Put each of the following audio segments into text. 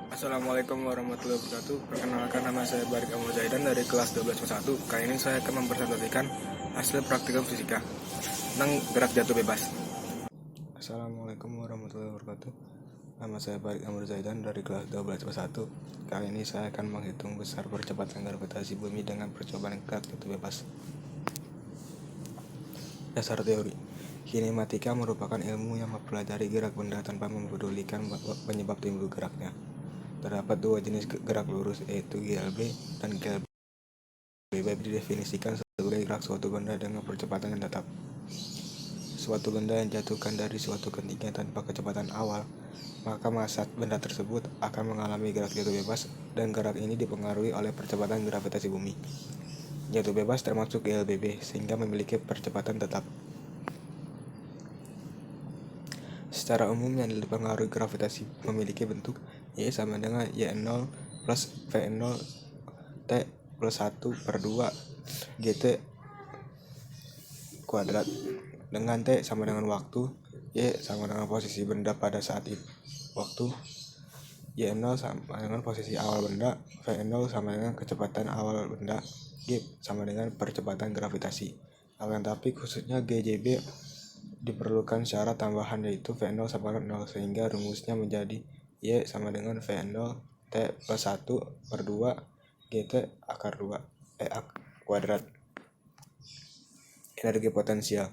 Assalamualaikum warahmatullahi wabarakatuh. Perkenalkan, nama saya Barik Amul Zaidan dari kelas 12 Kali ini saya akan mempresentasikan hasil praktikum fisika tentang gerak jatuh bebas. Assalamualaikum warahmatullahi wabarakatuh. Nama saya Barik Amul Zaidan dari kelas 12 Kali ini saya akan menghitung besar percepatan gravitasi bumi dengan percobaan gerak jatuh bebas. Dasar teori. Kinematika merupakan ilmu yang mempelajari gerak benda tanpa mempedulikan penyebab timbul geraknya. Terdapat dua jenis gerak lurus, yaitu GLB dan GLB. GLB didefinisikan sebagai gerak suatu benda dengan percepatan yang tetap. Suatu benda yang jatuhkan dari suatu ketinggian tanpa kecepatan awal, maka massa benda tersebut akan mengalami gerak jatuh bebas, dan gerak ini dipengaruhi oleh percepatan gravitasi bumi. Jatuh bebas termasuk GLBB, sehingga memiliki percepatan tetap. Secara umum, yang dipengaruhi gravitasi memiliki bentuk Y sama dengan Y0 plus V0 T plus 1 per 2 GT kuadrat, dengan T sama dengan waktu, Y sama dengan posisi benda pada saat itu waktu, Y0 sama dengan posisi awal benda, V0 sama dengan kecepatan awal benda, G sama dengan percepatan gravitasi. Akan tapi khususnya GJB diperlukan syarat tambahan, yaitu V0 sama dengan 0, sehingga rumusnya menjadi Y sama dengan V0 T plus 1 per 2 GT akar 2 kuadrat. Energi potensial.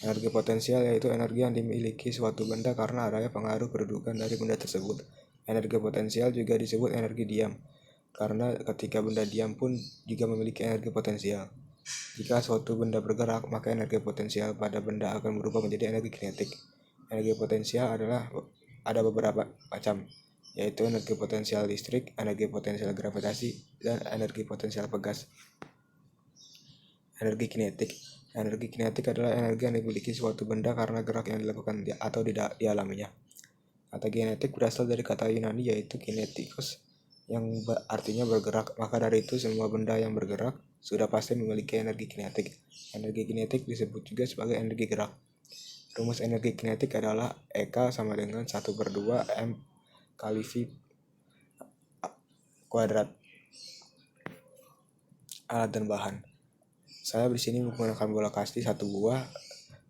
Energi potensial yaitu energi yang dimiliki suatu benda karena adanya pengaruh kedudukan dari benda tersebut. Energi potensial juga disebut energi diam, karena ketika benda diam pun juga memiliki energi potensial. Jika suatu benda bergerak, maka energi potensial pada benda akan berubah menjadi energi kinetik. Energi potensial ada beberapa macam, yaitu energi potensial listrik, energi potensial gravitasi, dan energi potensial pegas. Energi kinetik. Energi kinetik adalah energi yang dimiliki suatu benda karena gerak yang dilakukan atau dialaminya. Kata kinetik berasal dari kata Yunani, yaitu kinetikos, yang artinya bergerak. Maka dari itu, semua benda yang bergerak sudah pasti memiliki energi kinetik. Energi kinetik disebut juga sebagai energi gerak. Rumus energi kinetik adalah EK sama dengan 1 per 2 M kali V kuadrat. Alat dan bahan. Saya di sini menggunakan bola kasti 1 buah,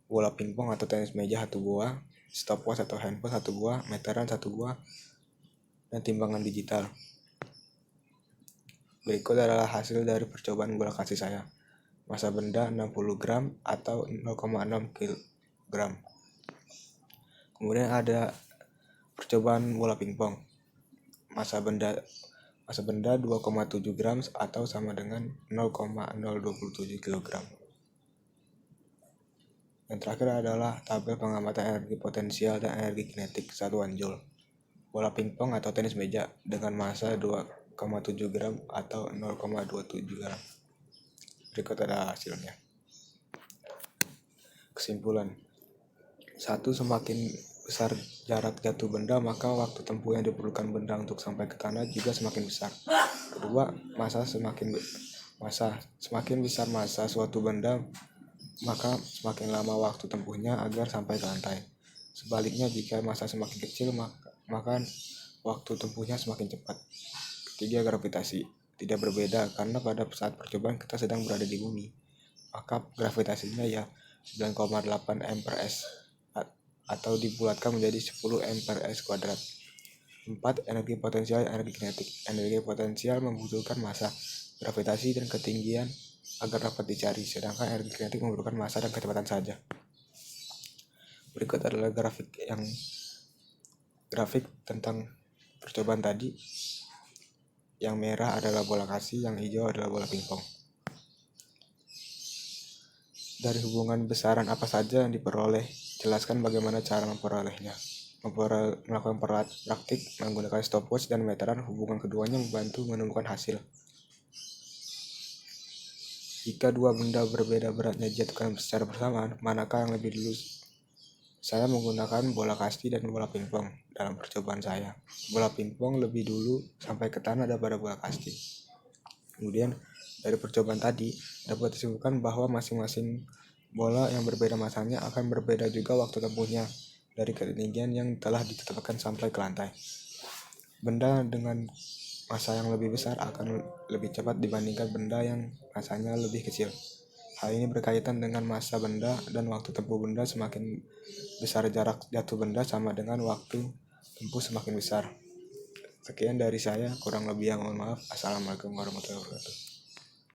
bola pingpong atau tenis meja 1 buah, stopwatch atau handphone 1 buah, meteran 1 buah, dan timbangan digital. Berikut adalah hasil dari percobaan bola kasti saya. Massa benda 60 gram atau 0,6 kg. Kemudian ada percobaan bola pingpong. Massa benda 2,7 gram atau sama dengan 0,027 kg. Yang terakhir adalah tabel pengamatan energi potensial dan energi kinetik satuan Joule. Bola pingpong atau tenis meja dengan massa 2,7 gram atau 0,27 gram. Berikut adalah hasilnya. Kesimpulan. 1. Semakin besar jarak jatuh benda, maka waktu tempuh yang diperlukan benda untuk sampai ke tanah juga semakin besar. Kedua, semakin besar massa suatu benda, maka semakin lama waktu tempuhnya agar sampai ke lantai. Sebaliknya, jika massa semakin kecil, maka waktu tempuhnya semakin cepat. Ketiga, gravitasi. Tidak berbeda, karena pada saat percobaan kita sedang berada di bumi, maka gravitasinya ya 9,8 M per S, atau dibulatkan menjadi 10 M per S kuadrat. 4. Energi potensial dan energi kinetik. Energi potensial membutuhkan massa, gravitasi, dan ketinggian agar dapat dicari, sedangkan energi kinetik membutuhkan massa dan kecepatan saja. Berikut adalah grafik tentang percobaan tadi. Yang merah adalah bola kasti, yang hijau adalah bola pingpong. Dari hubungan besaran apa saja yang diperoleh, jelaskan bagaimana cara memperolehnya. Melakukan praktik menggunakan stopwatch dan meteran, hubungan keduanya membantu menemukan hasil. Jika dua benda berbeda beratnya dijatuhkan secara bersamaan, manakah yang lebih dulu? Saya menggunakan bola kasti dan bola pingpong dalam percobaan saya. Bola pingpong lebih dulu sampai ke tanah daripada bola kasti. Kemudian dari percobaan tadi dapat disimpulkan bahwa masing-masing bola yang berbeda massanya akan berbeda juga waktu tempuhnya dari ketinggian yang telah ditetapkan sampai ke lantai. Benda dengan massa yang lebih besar akan lebih cepat dibandingkan benda yang massanya lebih kecil. Hal ini berkaitan dengan massa benda dan waktu tempuh benda. Semakin besar jarak jatuh benda sama dengan waktu tempuh semakin besar. Sekian dari saya, kurang lebih yang mohon maaf. Assalamualaikum warahmatullahi wabarakatuh.